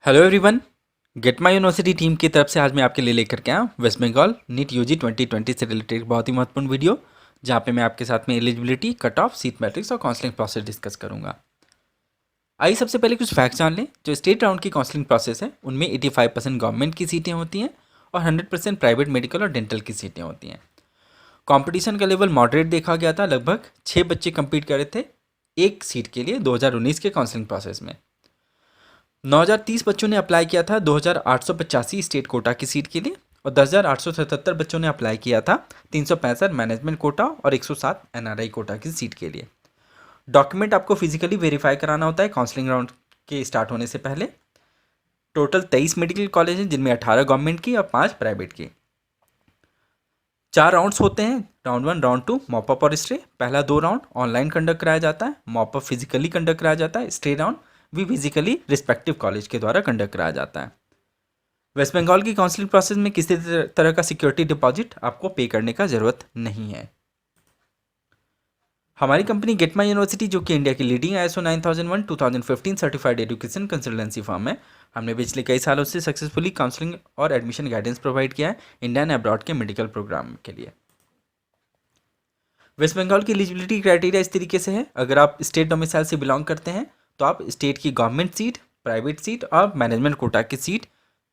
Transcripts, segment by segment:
Hello everyone. Get my university team की तरफ से आज मैं आपके लिए लेकर के आया वेस्ट बंगाल नीट यूजी 2020 से रिलेटेड बहुत ही महत्वपूर्ण वीडियो, जहाँ पे मैं आपके साथ में eligibility, cut off, seat matrix और काउंसलिंग प्रोसेस डिस्कस करूंगा। आइए सबसे पहले कुछ फैक्ट्स जान लें। जो स्टेट राउंड की काउंसलिंग प्रोसेस है उनमें 85% गवर्नमेंट की सीटें होती हैं और 100% प्राइवेट मेडिकल और डेंटल की सीटें होती हैं। कंपटीशन का लेवल मॉडरेट देखा गया था, लगभग 6 बच्चे कम्पीट कर रहे थे एक सीट के लिए 2019 के काउंसलिंग प्रोसेस में। 9,030 बच्चों ने अप्लाई किया था 2,885 स्टेट कोटा की सीट के लिए और 10,877 बच्चों ने अप्लाई किया था 365 मैनेजमेंट कोटा और 107 एनआरआई कोटा की सीट के लिए। डॉक्यूमेंट आपको फिजिकली वेरीफाई कराना होता है काउंसलिंग राउंड के स्टार्ट होने से पहले। टोटल 23 मेडिकल कॉलेज हैं, जिनमें 18 गवर्नमेंट की और 5 प्राइवेट की। 4 राउंड्स होते हैं, राउंड 1, राउंड 2, मॉपअप और स्टे। पहला 2 राउंड ऑनलाइन कंडक्ट कराया जाता है, मॉपअप फिजिकली कंडक्ट कराया जाता है, स्टे राउंड भी फिजिकली रिस्पेक्टिव कॉलेज के द्वारा कंडक्ट कराया जाता है। वेस्ट बंगाल की काउंसलिंग प्रोसेस में किसी तरह का सिक्योरिटी डिपॉजिट आपको पे करने का ज़रूरत नहीं है। हमारी कंपनी गेट माई यूनिवर्सिटी, जो कि इंडिया की leading ISO 9001 2015 certified education consultancy firm है, हमने पिछले कई सालों से सक्सेसफुली काउंसलिंग और एडमिशन गाइडेंस प्रोवाइड किया है इंडिया एंड अब्रॉड के मेडिकल प्रोग्राम के लिए। वेस्ट बंगाल की एलिजिबिलिटी क्राइटेरिया इस तरीके से है। अगर आप स्टेट डोमिसाइल से बिलोंग करते हैं तो आप स्टेट की गवर्नमेंट सीट, प्राइवेट सीट और मैनेजमेंट कोटा की सीट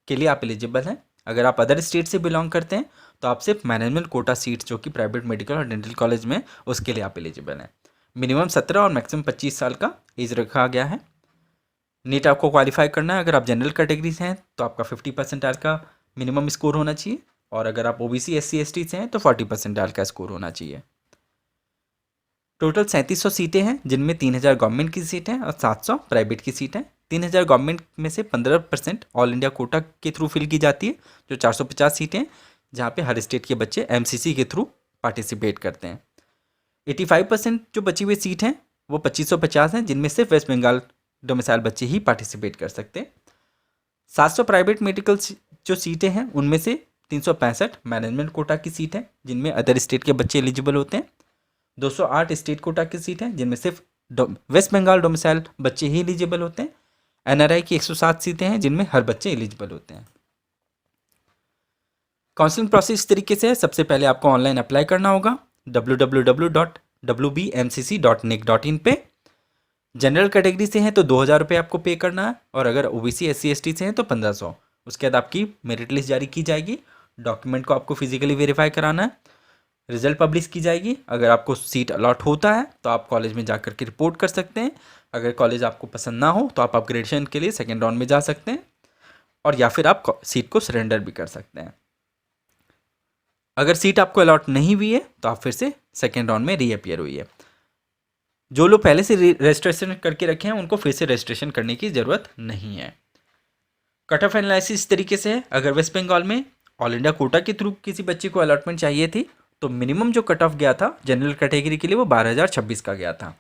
के लिए आप एलिजिबल हैं। अगर आप अदर स्टेट से बिलोंग करते हैं तो आप सिर्फ मैनेजमेंट कोटा सीट, जो कि प्राइवेट मेडिकल और डेंटल कॉलेज में, उसके लिए आप एलिजिबल हैं। मिनिमम 17 और मैक्सिमम 25 साल का एज रखा गया है। नीट आपको क्वालिफाई करना है। अगर आप जनरल कैटेगरी से हैं तो आपका 50% का मिनिमम स्कोर होना चाहिए, और अगर आप OBC SC ST से हैं तो 40% का स्कोर होना चाहिए। टोटल 3700 सीटें हैं, जिनमें 3000 गवर्नमेंट की सीट हैं और 700 प्राइवेट की सीट हैं। 3000 गवर्नमेंट में से 15% ऑल इंडिया कोटा के थ्रू फिल की जाती है, जो 450 सीटें हैं, जहाँ पे हर स्टेट के बच्चे MCC के थ्रू पार्टिसिपेट करते हैं। 85% जो बची हुई सीट हैं वो 2550 हैं, जिनमें सिर्फ वेस्ट बंगाल डोमिसाइल बच्चे ही पार्टिसिपेट कर सकते हैं। 700 प्राइवेट मेडिकल जो सीटें हैं उनमें से 365 मैनेजमेंट कोटा की सीट हैं, जिनमें अदर स्टेट के बच्चे एलिजिबल होते हैं। 208 स्टेट कोटा की सीट हैं, जिनमें सिर्फ वेस्ट बंगाल डोमिसाइल बच्चे ही एलिजिबल होते हैं। NRI की 107 सीटें हैं, जिनमें हर बच्चे एलिजिबल होते हैं। काउंसलिंग प्रोसेस इस तरीके से है। सबसे पहले आपको ऑनलाइन अप्लाई करना होगा www.wbmcc.nic.in पे। जनरल कैटेगरी से हैं तो 2,000 रुपये आपको पे करना है, और अगर OBC SC ST से हैं तो 1500। उसके बाद आपकी मेरिट लिस्ट जारी की जाएगी। डॉक्यूमेंट को आपको फिजिकली वेरीफाई कराना है। रिजल्ट पब्लिश की जाएगी। अगर आपको सीट अलॉट होता है तो आप कॉलेज में जाकर के रिपोर्ट कर सकते हैं। अगर कॉलेज आपको पसंद ना हो तो आप अपग्रेडेशन के लिए सेकेंड राउंड में जा सकते हैं, और या फिर आप सीट को सरेंडर भी कर सकते हैं। अगर सीट आपको अलॉट नहीं हुई है तो आप फिर से सेकेंड राउंड में रीअपियर हुई है। जो लोग पहले से रजिस्ट्रेशन करके रखे हैं उनको फिर से रजिस्ट्रेशन करने की ज़रूरत नहीं है। कट ऑफ एनालिसिस इस तरीके से है। अगर वेस्ट बंगाल में ऑल इंडिया कोटा के थ्रू किसी बच्चे को अलॉटमेंट चाहिए थी तो मिनिमम जो कट ऑफ गया था जनरल कैटेगरी के लिए वो 12,026 का गया था।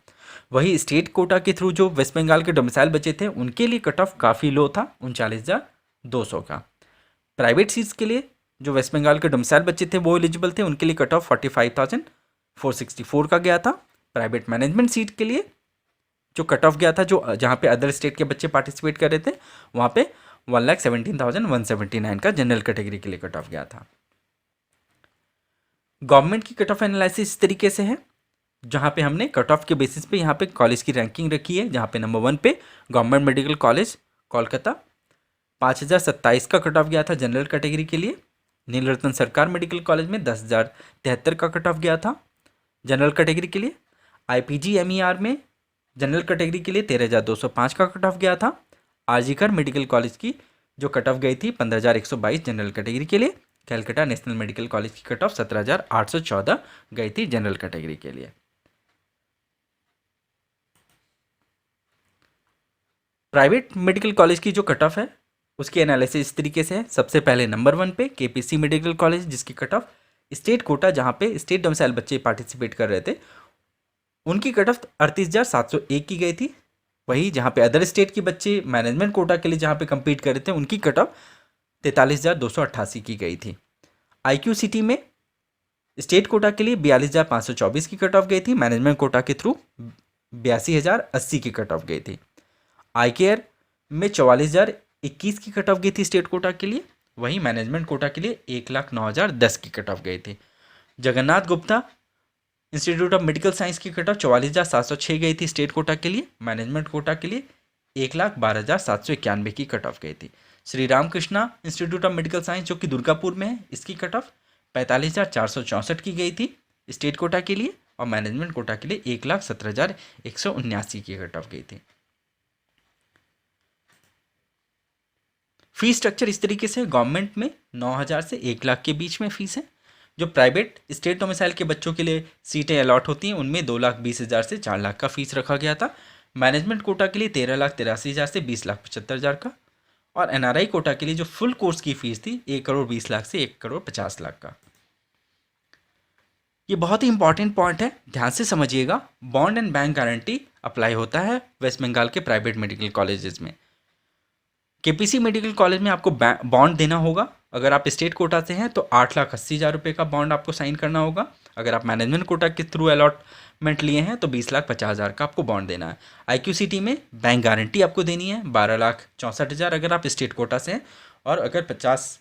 वही स्टेट कोटा के थ्रू जो वेस्ट बंगाल के डोमिसाइल बच्चे थे उनके लिए कट ऑफ काफ़ी लो था, 39,200 का। प्राइवेट सीट्स के लिए जो वेस्ट बंगाल के डोमिसाइल बच्चे थे वो एलिजिबल थे, उनके लिए कट ऑफ 45,464 का गया था। प्राइवेट मैनेजमेंट सीट के लिए जो कट ऑफ गया था, जो जहाँ पे अदर स्टेट के बच्चे पार्टिसिपेट कर रहे थे, वहाँ पे 1,17,179 का जनरल कैटेगरी के लिए कट ऑफ गया था। गवर्नमेंट की कट ऑफ एनालिसिस इस तरीके से है, जहाँ पे हमने कट ऑफ के बेसिस पे यहाँ पे कॉलेज की रैंकिंग रखी है। जहाँ पे नंबर 1 पे गवर्नमेंट मेडिकल कॉलेज कोलकाता, 5,027 का कट ऑफ गया था जनरल कैटेगरी के लिए। नीलरत्न सरकार मेडिकल कॉलेज में 10,073 का कट ऑफ गया था जनरल कैटेगरी के लिए। IPG MER में जनरल कैटेगरी के लिए 13,205 का कट ऑफ गया था। आरजीकर मेडिकल कॉलेज की जो कट ऑफ गई थी 15,122 जनरल कैटेगरी के लिए। कैलकाटा नेशनल मेडिकल कॉलेज की कट ऑफ 17,814 गई थी जनरल कैटेगरी के लिए। प्राइवेट मेडिकल कॉलेज की जो कट ऑफ है उसकी एनालिसिस इस तरीके से है। सबसे पहले नंबर 1 पे KPC मेडिकल कॉलेज, जिसकी कट ऑफ स्टेट कोटा, जहाँ पे स्टेट डोमिसाइल बच्चे पार्टिसिपेट कर रहे थे, उनकी कट ऑफ 38,701 की गई थी। वही जहाँ पे अदर स्टेट के बच्चे मैनेजमेंट कोटा के लिए जहाँ पे कम्पीट कर रहे थे, उनकी कट ऑफ 43,288 की गई थी। IQCT में स्टेट कोटा के लिए 42,524 की कट ऑफ गई थी। मैनेजमेंट कोटा के थ्रू 82,080 की कट ऑफ गई थी। ICARE में 44,000 21 की कट ऑफ गई थी स्टेट कोटा के लिए, वहीं मैनेजमेंट कोटा के लिए 1,09,010 की कट ऑफ गई थी। Jagannath Gupta institute of medical science की कट ऑफ 44,706 गई थी स्टेट कोटा के लिए, मैनेजमेंट कोटा के लिए 1,12,791 की कट ऑफ गई थी। Shri Ramakrishna institute of medical science जो कि दुर्गापुर में है, इसकी कट ऑफ 45,464 की गई थी स्टेट कोटा के लिए, और मैनेजमेंट कोटा के लिए 1,17,179 की कट ऑफ गई थी। फीस स्ट्रक्चर इस तरीके से गवर्नमेंट में 9,000 से 1 लाख के बीच में फीस है। जो प्राइवेट स्टेट डोमिसाइल के बच्चों के लिए सीटें अलॉट होती हैं उनमें 2,20,000 से 4 लाख का फीस रखा गया था। मैनेजमेंट कोटा के लिए 13,83,000 से 20,75,000 का, और एनआरआई कोटा के लिए जो फुल कोर्स की फीस थी 1,20,00,000 से 1,50,00,000 का। ये बहुत ही इंपॉर्टेंट पॉइंट है, ध्यान से समझिएगा। Bond and bank guarantee apply होता है वेस्ट बंगाल के प्राइवेट मेडिकल कॉलेजेस में। केपीसी मेडिकल कॉलेज में आपको बॉन्ड देना होगा। अगर आप स्टेट कोटा से हैं तो 8,80,000 रुपये का बॉन्ड आपको साइन करना होगा। अगर आप मैनेजमेंट कोटा के थ्रू अलॉटमेंट लिए हैं तो 20,50,000 का आपको बॉन्ड देना है। IQCT में बैंक गारंटी आपको देनी है 12,64,000 अगर आप स्टेट कोटा से हैं, और अगर 50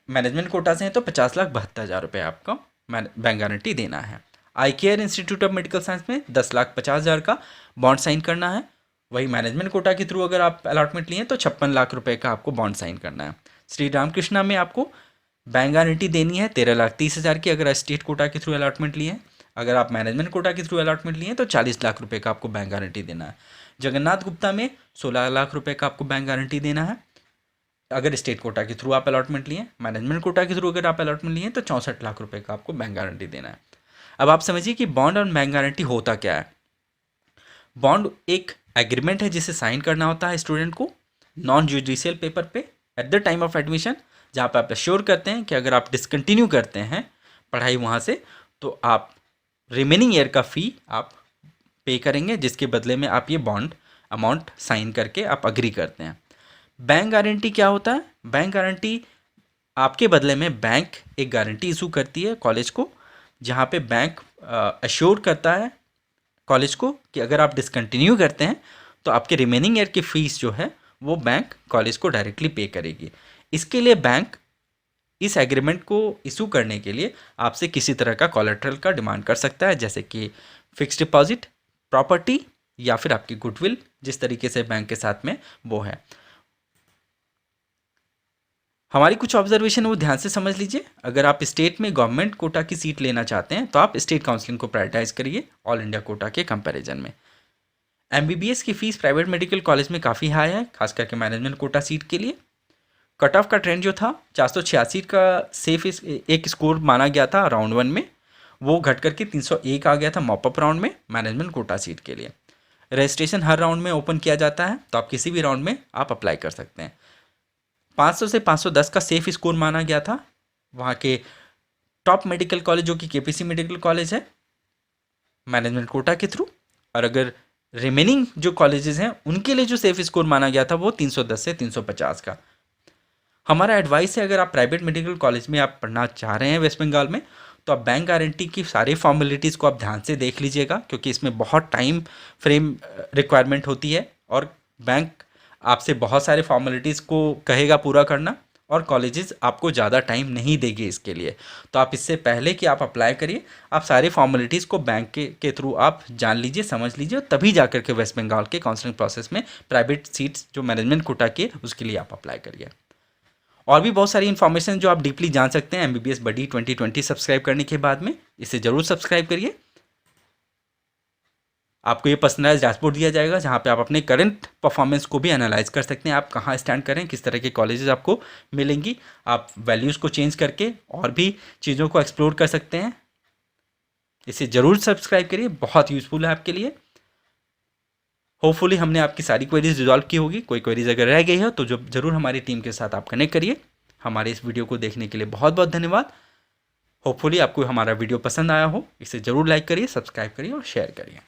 मैनेजमेंट कोटा से हैं तो 50,72,000 रुपये आपको बैंक गारंटी देना है। ICARE institute of medical science में 10,50,000 का बॉन्ड साइन करना है। वही मैनेजमेंट कोटा के थ्रू अगर आप अलॉटमेंट लिए तो 56 लाख रुपए का आपको बॉन्ड साइन करना है। श्री रामकृष्णा में आपको बैंक गारंटी देनी है 13,30,000 की अगर स्टेट कोटा के थ्रू अलॉटमेंट लिए हैं। अगर आप मैनेजमेंट कोटा के थ्रू अलॉटमेंट लिए तो 40 लाख रुपए का आपको बैंक गारंटी देना है। जगन्नाथ गुप्ता में 16 लाख रुपए का आपको बैंक गारंटी देना है अगर स्टेट कोटा के थ्रू आप अलॉटमेंट लिए। मैनेजमेंट कोटा के थ्रू अगर आप अलॉटमेंट लिए तो 64 लाख रुपए का आपको बैंक गारंटी देना है। अब आप समझिए कि बॉन्ड और बैंक गारंटी होता क्या है। बॉन्ड एक एग्रीमेंट है जिसे साइन करना होता है स्टूडेंट को नॉन जुडिशियल पेपर पे at the time of admission, जहाँ पे आप एश्योर करते हैं कि अगर आप डिसकंटिन्यू करते हैं पढ़ाई वहाँ से तो आप रिमेनिंग ईयर का फ़ी आप पे करेंगे, जिसके बदले में आप ये बॉन्ड अमाउंट साइन करके आप अग्री करते हैं। बैंक गारंटी क्या होता है? बैंक गारंटी आपके बदले में बैंक एक गारंटी इशू करती है कॉलेज को, जहाँ पे बैंक एश्योर करता है कॉलेज को कि अगर आप डिसकंटिन्यू करते हैं तो आपके रिमेनिंग ईयर की फ़ीस जो है वो बैंक कॉलेज को डायरेक्टली पे करेगी। इसके लिए बैंक इस एग्रीमेंट को इशू करने के लिए आपसे किसी तरह का कोलैटरल का डिमांड कर सकता है, जैसे कि फिक्स डिपॉजिट, प्रॉपर्टी, या फिर आपकी गुडविल, जिस तरीके से बैंक के साथ में वो है। हमारी कुछ ऑब्जर्वेशन वो ध्यान से समझ लीजिए। अगर आप स्टेट में गवर्नमेंट कोटा की सीट लेना चाहते हैं तो आप स्टेट काउंसलिंग को प्रायोरिटाइज करिए ऑल इंडिया कोटा के कंपैरिजन में। MBBS की फ़ीस प्राइवेट मेडिकल कॉलेज में काफ़ी हाई है, खास करके मैनेजमेंट कोटा सीट के लिए। कट ऑफ का ट्रेंड जो था 486 का सेफ एक स्कोर माना गया था राउंड 1 में, वो घट करके 301 आ गया था मॉपअप राउंड में मैनेजमेंट कोटा सीट के लिए। रजिस्ट्रेशन हर राउंड में ओपन किया जाता है, तो आप किसी भी राउंड में आप अप्लाई कर सकते हैं। 500 से 510 का सेफ स्कोर माना गया था वहाँ के टॉप मेडिकल कॉलेज जो कि KPC मेडिकल कॉलेज है मैनेजमेंट कोटा के थ्रू, और अगर रिमेनिंग जो कॉलेजेस हैं उनके लिए जो सेफ स्कोर माना गया था वो 310 से 350 का। हमारा एडवाइस है अगर आप प्राइवेट मेडिकल कॉलेज में आप पढ़ना चाह रहे हैं वेस्ट बंगाल में, तो आप बैंक गारंटी की सारी फॉर्मेलिटीज़ को आप ध्यान से देख लीजिएगा, क्योंकि इसमें बहुत टाइम फ्रेम रिक्वायरमेंट होती है और बैंक आपसे बहुत सारे फॉर्मेलिटीज़ को कहेगा पूरा करना, और कॉलेजेस आपको ज़्यादा टाइम नहीं देगी इसके लिए। तो आप इससे पहले कि आप अप्लाई करिए, आप सारी फॉर्मेलिटीज़ को बैंक के थ्रू आप जान लीजिए, समझ लीजिए, और तभी जा करके वेस्ट बंगाल के काउंसलिंग प्रोसेस में प्राइवेट सीट्स जो मैनेजमेंट कोटा के उसके लिए आप अप्लाई करिए। और भी बहुत सारी इन्फॉर्मेशन जो आप डीपली जान सकते हैं MBBS बडी 2020 सब्सक्राइब करने के बाद में, इसे ज़रूर सब्सक्राइब करिए। आपको ये पर्सनलाइज डैशबोर्ड दिया जाएगा जहाँ पे आप अपने करंट परफॉर्मेंस को भी एनालाइज कर सकते हैं, आप कहाँ स्टैंड करें, किस तरह के कॉलेजेस आपको मिलेंगी। आप वैल्यूज़ को चेंज करके और भी चीज़ों को एक्सप्लोर कर सकते हैं। इसे ज़रूर सब्सक्राइब करिए, बहुत यूज़फुल है आपके लिए। होपफुली हमने आपकी सारी क्वेरीज रिजॉल्व की होगी। कोई क्वेरीज अगर रह गई है तो जो ज़रूर हमारी टीम के साथ आप कनेक्ट करिए। हमारे इस वीडियो को देखने के लिए बहुत बहुत धन्यवाद। होपफुली आपको हमारा वीडियो पसंद आया हो। इसे ज़रूर लाइक करिए, सब्सक्राइब करिए और शेयर करिए।